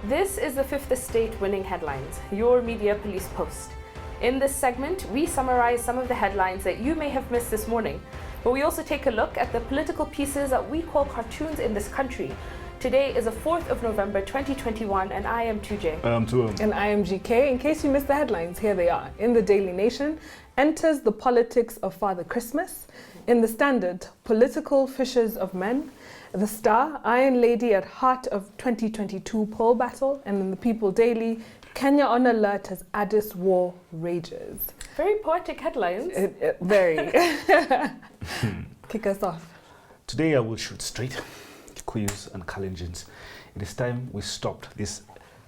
This is the Fifth Estate Winning Headlines, your media police post. In this segment, we summarize some of the headlines that you may have missed this morning, but we also take a look at the political pieces that we call cartoons in this country. Today is the 4th of November 2021, and I am 2J. I'm 2M. And I am GK. In case you missed the headlines, here they are. In the Daily Nation, enters the politics of Father Christmas. In the Standard, political fishers of men. The Star, Iron Lady at heart of 2022 poll battle. And in the People Daily, Kenya on alert as Addis war rages. Very poetic headlines. Very. Kick us off. Today I will shoot straight. Kikuyus and Kalenjins. It is time we stopped this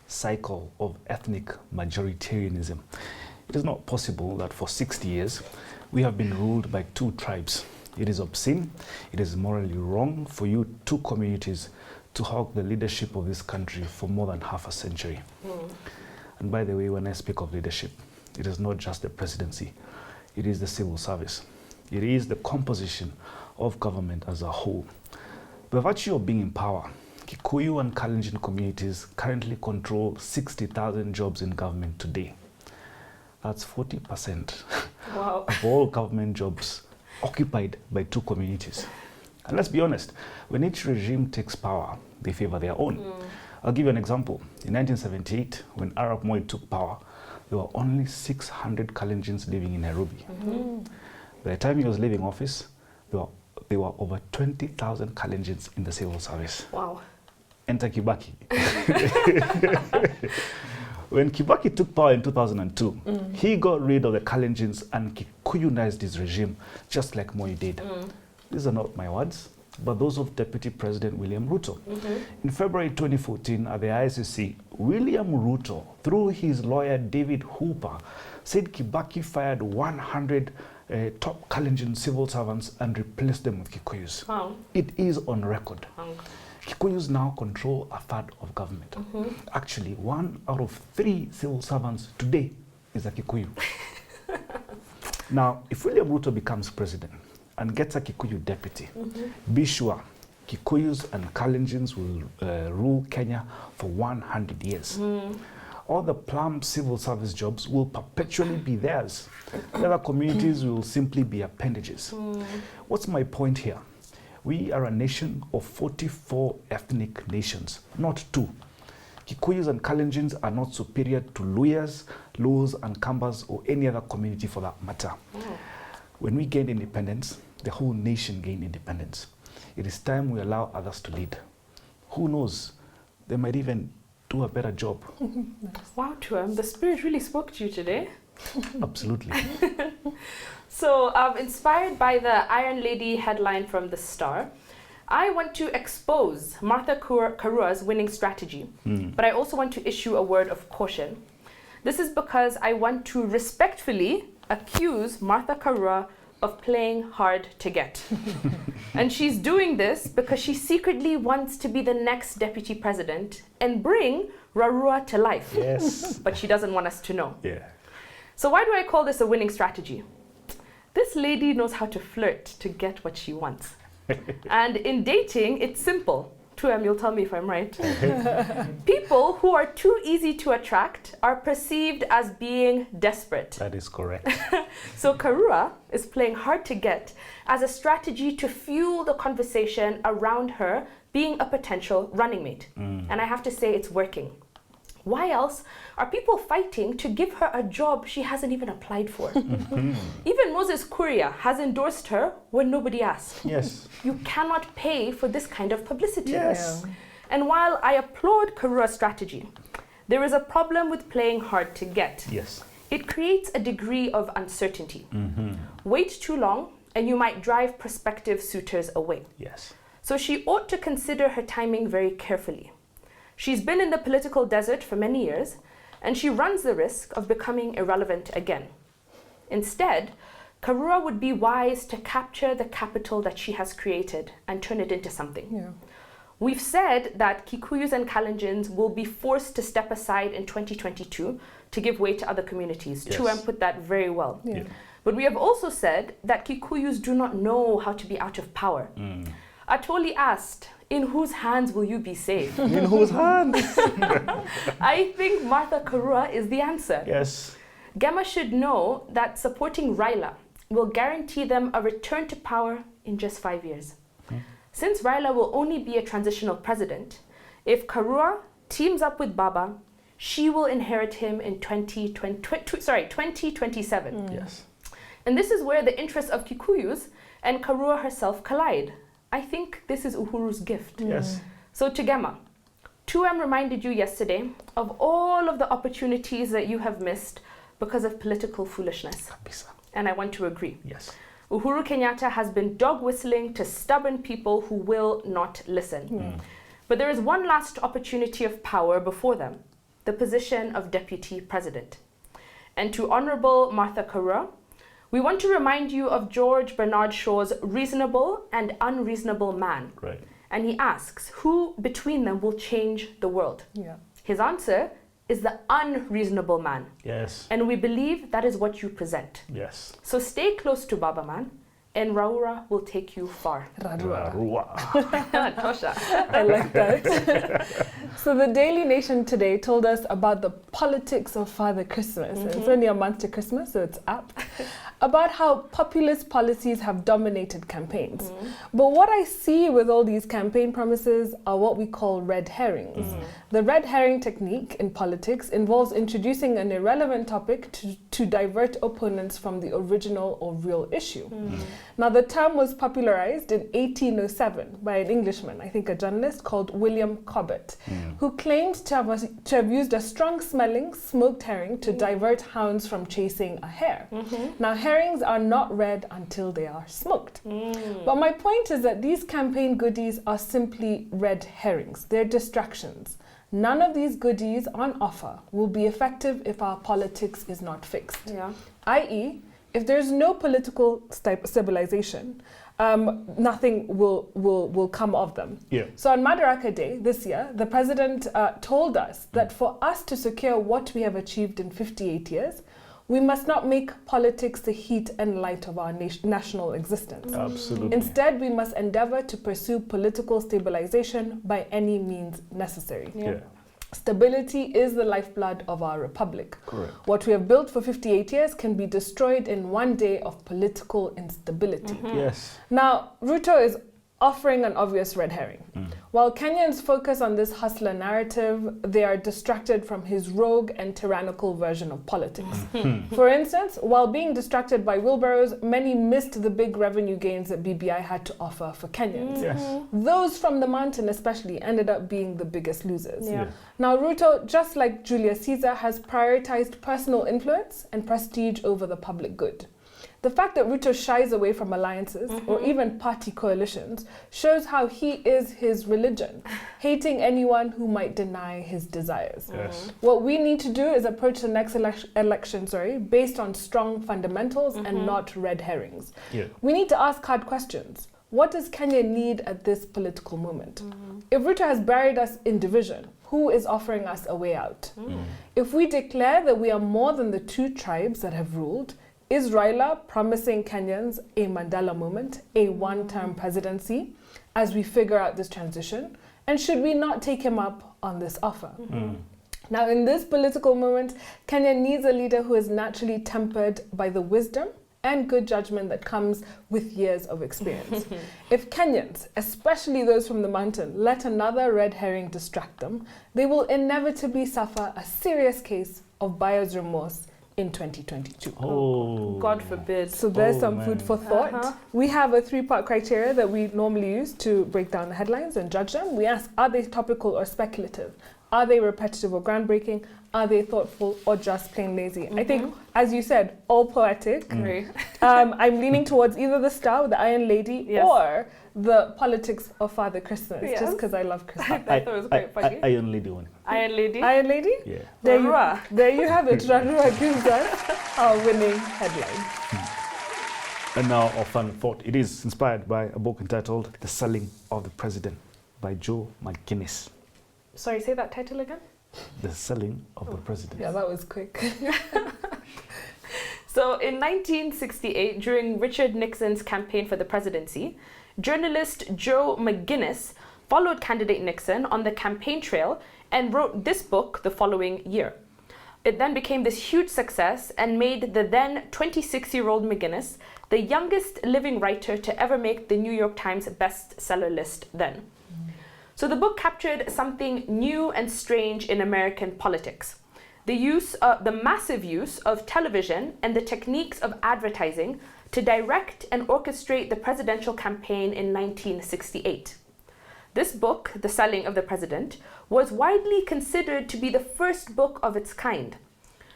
cycle of ethnic majoritarianism. It is not possible that for 60 years we have been ruled by two tribes. It is obscene, it is morally wrong for you two communities to hog the leadership of this country for more than half a century. And by the way, when I speak of leadership, it is not just the presidency, it is the civil service. It is the composition of government as a whole. By virtue of being in power, Kikuyu and Kalenjin communities currently control 60,000 jobs in government today. That's 40% Wow. of all government jobs occupied by two communities. And let's be honest, when each regime takes power, they favor their own. I'll give you an example. In 1978, when Arap Moi took power, there were only 600 Kalenjins living in Nairobi. By the time he was leaving office, there were over 20,000 Kalenjins in the civil service. Wow. Enter Kibaki. When Kibaki took power in 2002, he got rid of the Kalenjins and Kikuyunized his regime, just like Moi did. These are not my words, but those of Deputy President William RUTO. In February 2014, at the ICC, William RUTO, through his lawyer David Hooper, said Kibaki fired 100 top Kalenjin civil servants and replaced them with Kikuyus. Wow. It is on record. Wow. Kikuyus now control a third of government. Actually, 1 out of 3 civil servants today is a Kikuyu. Now, if William Ruto becomes president and gets a Kikuyu deputy, be sure Kikuyus and Kalenjins will rule Kenya for 100 years. All the plum civil service jobs will perpetually be theirs. The other communities will simply be appendages. What's my point here? We are a nation of 44 ethnic nations, not 2. Kikuyus and Kalenjins are not superior to Luyas, Luos, and Kambas, or any other community for that matter. When we gained independence, the whole nation gained independence. It is time we allow others to lead. Who knows? They might even do a better job. Wow, Tuam, the spirit really spoke to you today. Absolutely. So, inspired by the Iron Lady headline from The Star, I want to expose Martha Karua's winning strategy, but I also want to issue a word of caution. This is because I want to respectfully accuse Martha Karua of playing hard to get. And she's doing this because she secretly wants to be the next deputy president and bring Rarua to life. Yes. But she doesn't want us to know. Yeah. So why do I call this a winning strategy? This lady knows how to flirt to get what she wants. And in dating, it's simple. Tuam, you'll tell me if I'm right. People who are too easy to attract are perceived as being desperate. That is correct. So Karua is playing hard to get as a strategy to fuel the conversation around her being a potential running mate. And I have to say it's working. Why else are people fighting to give her a job she hasn't even applied for? Even Moses Kuria has endorsed her when nobody asked. Yes. You cannot pay for this kind of publicity. Yes. And while I applaud Karua's strategy, there is a problem with playing hard to get. Yes. It creates a degree of uncertainty. Wait too long and you might drive prospective suitors away. Yes. So she ought to consider her timing very carefully. She's been in the political desert for many years, and she runs the risk of becoming irrelevant again. Instead, Karua would be wise to capture the capital that she has created and turn it into something. We've said that Kikuyus and Kalenjins will be forced to step aside in 2022 to give way to other communities. Yes. Tuam put that very well. Yeah. But we have also said that Kikuyus do not know how to be out of power. Atoli asked, in whose hands will you be safe? In whose hands? I think Martha Karua is the answer. Yes. Gema should know that supporting Raila will guarantee them a return to power in just 5 years. Since Raila will only be a transitional president, if Karua teams up with Baba, she will inherit him in 2027. Yes. And this is where the interests of Kikuyus and Karua herself collide. I think this is Uhuru's gift. Yes. So to Gema, 2M reminded you yesterday of all of the opportunities that you have missed because of political foolishness. And I want to agree. Yes. Uhuru Kenyatta has been dog whistling to stubborn people who will not listen. But there is one last opportunity of power before them, the position of deputy president. And to Honorable Martha Karua, we want to remind you of George Bernard Shaw's reasonable and unreasonable man. Right. And he asks, who between them will change the world? Yeah. His answer is the unreasonable man. Yes. And we believe that is what you present. Yes. So stay close to Baba Man, and Raura will take you far. Rarua. Tosha. I like that. So the Daily Nation today told us about the politics of Father Christmas. It's only a month to Christmas, so it's apt. About how populist policies have dominated campaigns. But what I see with all these campaign promises are what we call red herrings. The red herring technique in politics involves introducing an irrelevant topic to divert opponents from the original or real issue. Now, the term was popularized in 1807 by an Englishman, I think a journalist called William Cobbett, who claimed to have used a strong-smelling smoked herring to divert hounds from chasing a hare. Now, herrings are not red until they are smoked. But my point is that these campaign goodies are simply red herrings. They're distractions. None of these goodies on offer will be effective if our politics is not fixed. Yeah. I.e., if there's no political stabilization, nothing will come of them. Yeah. So on Madaraka Day this year, the president told us that for us to secure what we have achieved in 58 years, we must not make politics the heat and light of our national existence. Absolutely. Instead, we must endeavor to pursue political stabilization by any means necessary. Yeah. Stability is the lifeblood of our republic. Correct. What we have built for 58 years can be destroyed in one day of political instability. Yes. Now, RUTO is offering an obvious red herring. While Kenyans focus on this hustler narrative, they are distracted from his rogue and tyrannical version of politics. For instance, while being distracted by wheelbarrows, many missed the big revenue gains that BBI had to offer for Kenyans. Yes. Those from the mountain especially ended up being the biggest losers. Yeah. Now, RUTO, just like Julius Caesar, has prioritized personal influence and prestige over the public good. The fact that RUTO shies away from alliances or even party coalitions shows how he is his religion, hating anyone who might deny his desires. Yes. What we need to do is approach the next election, based on strong fundamentals and not red herrings. Yeah. We need to ask hard questions. What does Kenya need at this political moment? If RUTO has buried us in division, who is offering us a way out? If we declare that we are more than the two tribes that have ruled, is Raila promising Kenyans a Mandela moment, a one-term presidency, as we figure out this transition? And should we not take him up on this offer? Now, in this political moment, Kenya needs a leader who is naturally tempered by the wisdom and good judgment that comes with years of experience. If Kenyans, especially those from the mountain, let another red herring distract them, they will inevitably suffer a serious case of buyer's remorse in 2022. Oh. God forbid. So there's some food for thought. We have a 3-part criteria that we normally use to break down the headlines and judge them. We ask, are they topical or speculative? Are they repetitive or groundbreaking? Are they thoughtful or just plain lazy? I think, as you said, all poetic. I'm leaning towards either the Star, the Iron Lady, or the politics of Father Christmas, just because I love Christmas. I thought it was quite funny. Iron Lady one. Iron Lady? Iron Lady? Yeah. There you have it. Rarua gives us our winning headline. And now our final thought. It is inspired by a book entitled The Selling of the President by Joe McGuinness. Sorry, say that title again? The Selling of the President. Yeah, that was quick. So in 1968, during Richard Nixon's campaign for the presidency, journalist Joe McGinnis followed candidate Nixon on the campaign trail and wrote this book the following year. It then became this huge success and made the then 26-year-old McGinnis the youngest living writer to ever make the New York Times bestseller list then. So the book captured something new and strange in American politics. The massive use of television and the techniques of advertising to direct and orchestrate the presidential campaign in 1968. This book, The Selling of the President, was widely considered to be the first book of its kind,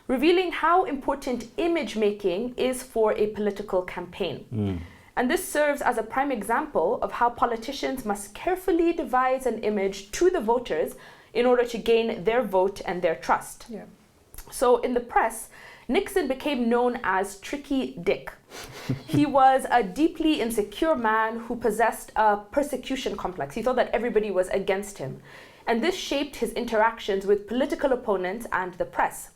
revealing how important image making is for a political campaign. And this serves as a prime example of how politicians must carefully devise an image to the voters in order to gain their vote and their trust. Yeah. So in the press, Nixon became known as Tricky Dick. He was a deeply insecure man who possessed a persecution complex. He thought that everybody was against him. And this shaped his interactions with political opponents and the press,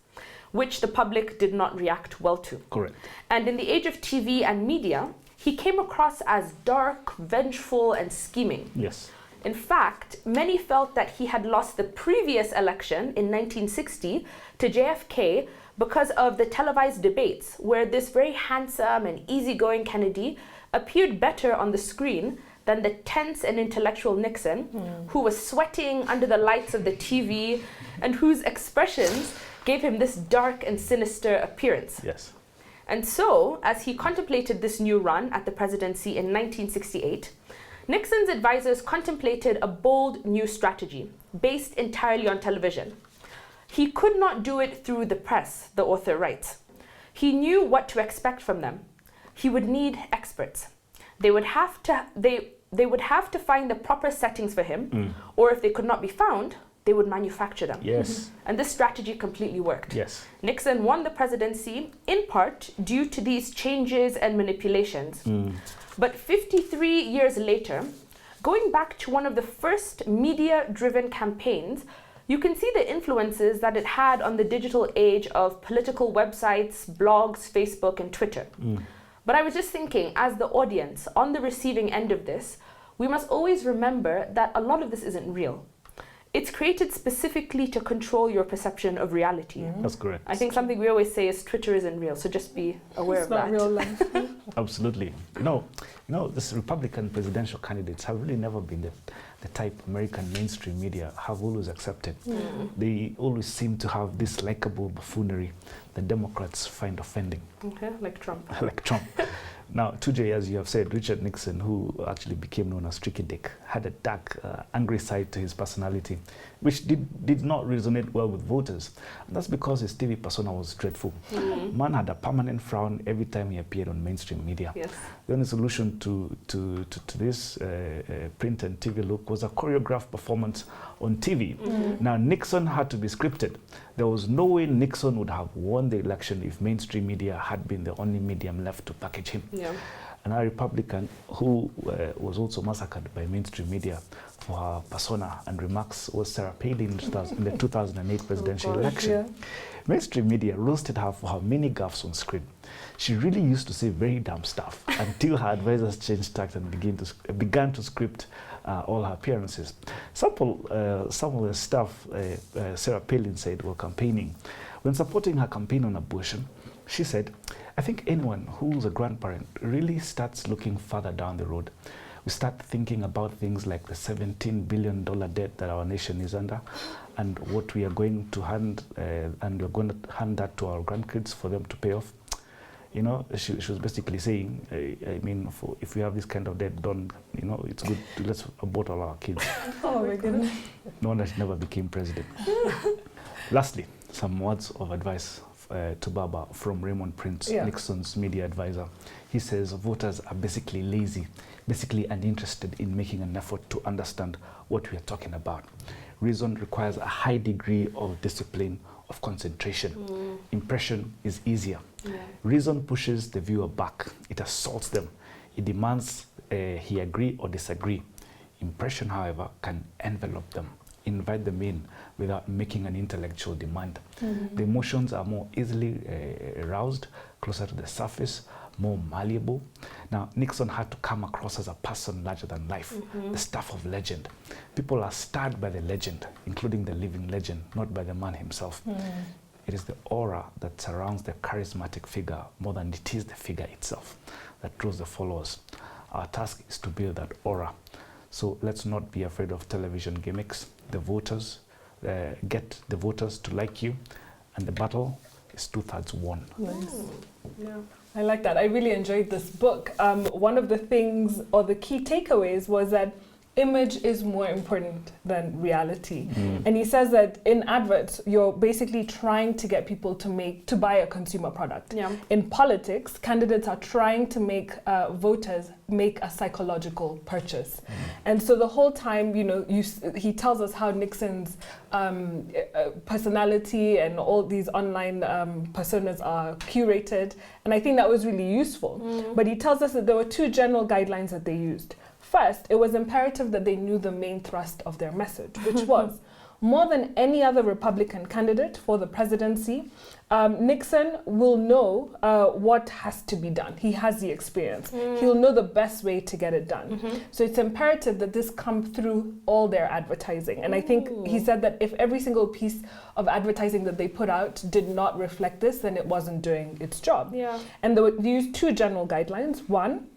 which the public did not react well to. Correct. And in the age of TV and media, he came across as dark, vengeful, and scheming. Yes. In fact, many felt that he had lost the previous election in 1960 to JFK because of the televised debates, where this very handsome and easygoing Kennedy appeared better on the screen than the tense and intellectual Nixon, who was sweating under the lights of the TV and whose expressions gave him this dark and sinister appearance. Yes. And so, as he contemplated this new run at the presidency in 1968, Nixon's advisors contemplated a bold new strategy based entirely on television. He could not do it through the press, the author writes. He knew what to expect from them. He would need experts. They would have to find the proper settings for him, or if they could not be found, they would manufacture them. Yes. And this strategy completely worked. Yes. Nixon won the presidency in part due to these changes and manipulations. But 53 years later, going back to one of the first media-driven campaigns, you can see the influences that it had on the digital age of political websites, blogs, Facebook, and Twitter. But I was just thinking, as the audience on the receiving end of this, we must always remember that a lot of this isn't real. It's created specifically to control your perception of reality. That's correct. I think something we always say is Twitter isn't real, so just be aware of that. It's not real life. Absolutely. You know, this Republican presidential candidates have really never been the type American mainstream media have always accepted. They always seem to have this likable buffoonery that Democrats find offending. Okay, like Trump. Like Trump. Now, 2J, as you have said, Richard Nixon, who actually became known as Tricky Dick, had a dark, angry side to his personality, which did not resonate well with voters. And that's because his TV persona was dreadful. Man had a permanent frown every time he appeared on mainstream media. Yes. The only solution to this print and TV look was a choreographed performance on TV. Now, Nixon had to be scripted. There was no way Nixon would have won the election if mainstream media had been the only medium left to package him. Yeah. Another Republican who was also massacred by mainstream media for her persona and remarks was Sarah Palin in the 2008 presidential election. Yeah. Mainstream media roasted her for her many gaffes on screen. She really used to say very dumb stuff until her advisors changed tact and began to script all her appearances. Some of the stuff Sarah Palin said while campaigning. When supporting her campaign on abortion, she said, "I think anyone who's a grandparent really starts looking further down the road. We start thinking about things like the $17 billion debt that our nation is under and what we are going to hand, and we're going to hand that to our grandkids for them to pay off." You know, she was basically saying, I mean, if we have this kind of debt, it's good to let's abort all our kids. Oh my goodness. No one that never became president. Lastly, some words of advice to Baba from Raymond Prince, Nixon's media advisor. He says voters are basically lazy, basically uninterested in making an effort to understand what we are talking about. Reason requires a high degree of discipline, of concentration. Impression is easier. Reason pushes the viewer back. It assaults them. It demands he agree or disagree. Impression, however, can envelop them invite them in without making an intellectual demand. The emotions are more easily aroused, closer to the surface, more malleable. Now, Nixon had to come across as a person larger than life, the stuff of legend. People are stirred by the legend, including the living legend, not by the man himself. It is the aura that surrounds the charismatic figure more than it is the figure itself that draws the followers. Our task is to build that aura. So let's not be afraid of television gimmicks. The voters, get the voters to like you, and the battle is 2/3 won. Nice. Yeah. I like that. I really enjoyed this book. One of the things or the key takeaways was that image is more important than reality. And he says that in adverts, you're basically trying to get people to buy a consumer product. In politics, candidates are trying to make voters make a psychological purchase. And so the whole time, he tells us how Nixon's personality and all these online personas are curated. And I think that was really useful. But he tells us that there were 2 general guidelines that they used. First, it was imperative that they knew the main thrust of their message, which was, more than any other Republican candidate for the presidency, Nixon will know what has to be done. He has the experience. He'll know the best way to get it done. So it's imperative that this come through all their advertising. And I think he said that if every single piece of advertising that they put out did not reflect this, then it wasn't doing its job. And they used 2 general guidelines. One,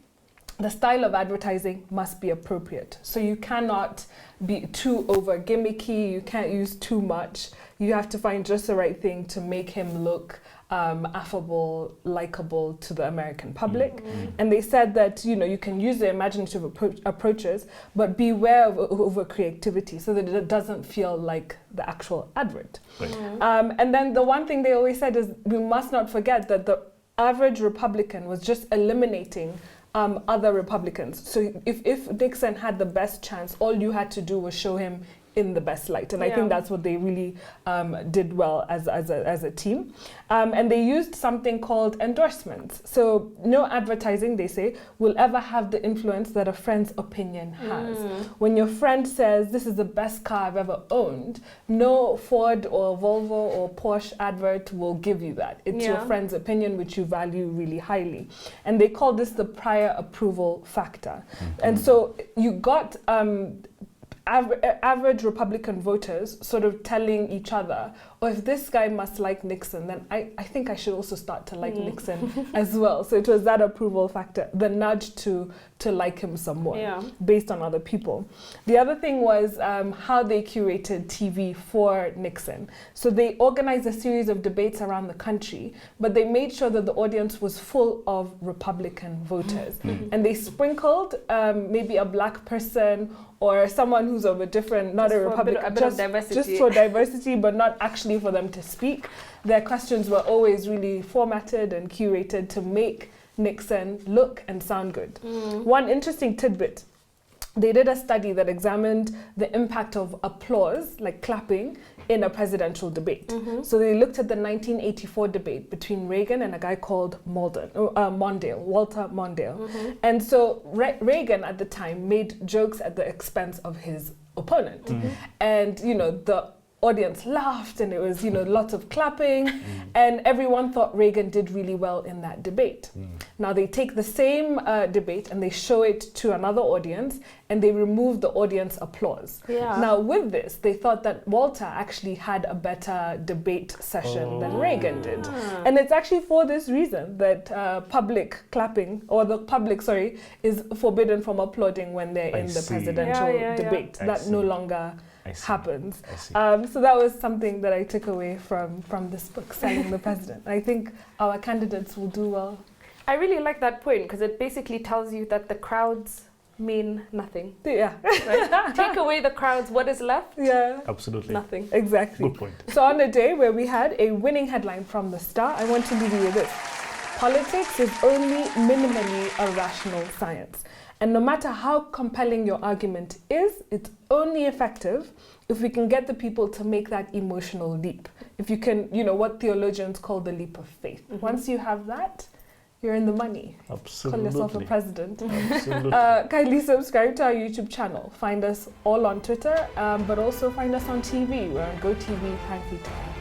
the style of advertising must be appropriate. So you cannot be too over gimmicky, you can't use too much. You have to find just the right thing to make him look affable, likable to the American public. And they said that, you can use the imaginative approaches, but beware of over creativity so that it doesn't feel like the actual advert. And then the one thing they always said is we must not forget that the average Republican was just eliminating other Republicans. So if Nixon had the best chance, all you had to do was show him in the best light. And I think that's what they really did well as a team. And they used something called endorsements. So no advertising, they say, will ever have the influence that a friend's opinion has. When your friend says, this is the best car I've ever owned, no Ford or Volvo or Porsche advert will give you that. It's your friend's opinion, which you value really highly. And they call this the prior approval factor. And so you got average Republican voters sort of telling each other, if this guy must like Nixon, then I think I should also start to like Nixon as well. So it was that approval factor, the nudge to like him some more based on other people. The other thing was how they curated TV for Nixon. So they organized a series of debates around the country, but they made sure that the audience was full of Republican voters. And they sprinkled maybe a black person or someone who's of a different, not a Republican, a bit of diversity. Just for diversity, but not actually for them to speak. Their questions were always really formatted and curated to make Nixon look and sound good. One interesting tidbit, they did a study that examined the impact of applause, like clapping, in a presidential debate. So they looked at the 1984 debate between Reagan and a guy called Walter Mondale. And so Reagan at the time made jokes at the expense of his opponent. And, the audience laughed and it was, lots of clapping and everyone thought Reagan did really well in that debate. Now they take the same debate and they show it to another audience and they remove the audience applause. Now with this, they thought that Walter actually had a better debate session than Reagan did. And it's actually for this reason that public clapping, or the public, is forbidden from applauding when they're in the presidential debate. That no longer happens. So that was something that I took away from this book, Selling the President. I think our candidates will do well. I really like that point because it basically tells you that the crowds mean nothing. Right? Take away the crowds, what is left? Absolutely. Nothing. Exactly. Good point. So on a day where we had a winning headline from the Star, I want to leave you with this. Politics is only minimally a rational science. And no matter how compelling your argument is, it's only effective if we can get the people to make that emotional leap. If you can, what theologians call the leap of faith. Once you have that, You're in the money. Absolutely. Call yourself a president. Absolutely. Kindly subscribe to our YouTube channel. Find us all on Twitter, but also find us on TV. We're on GoTV, Prime Free TV.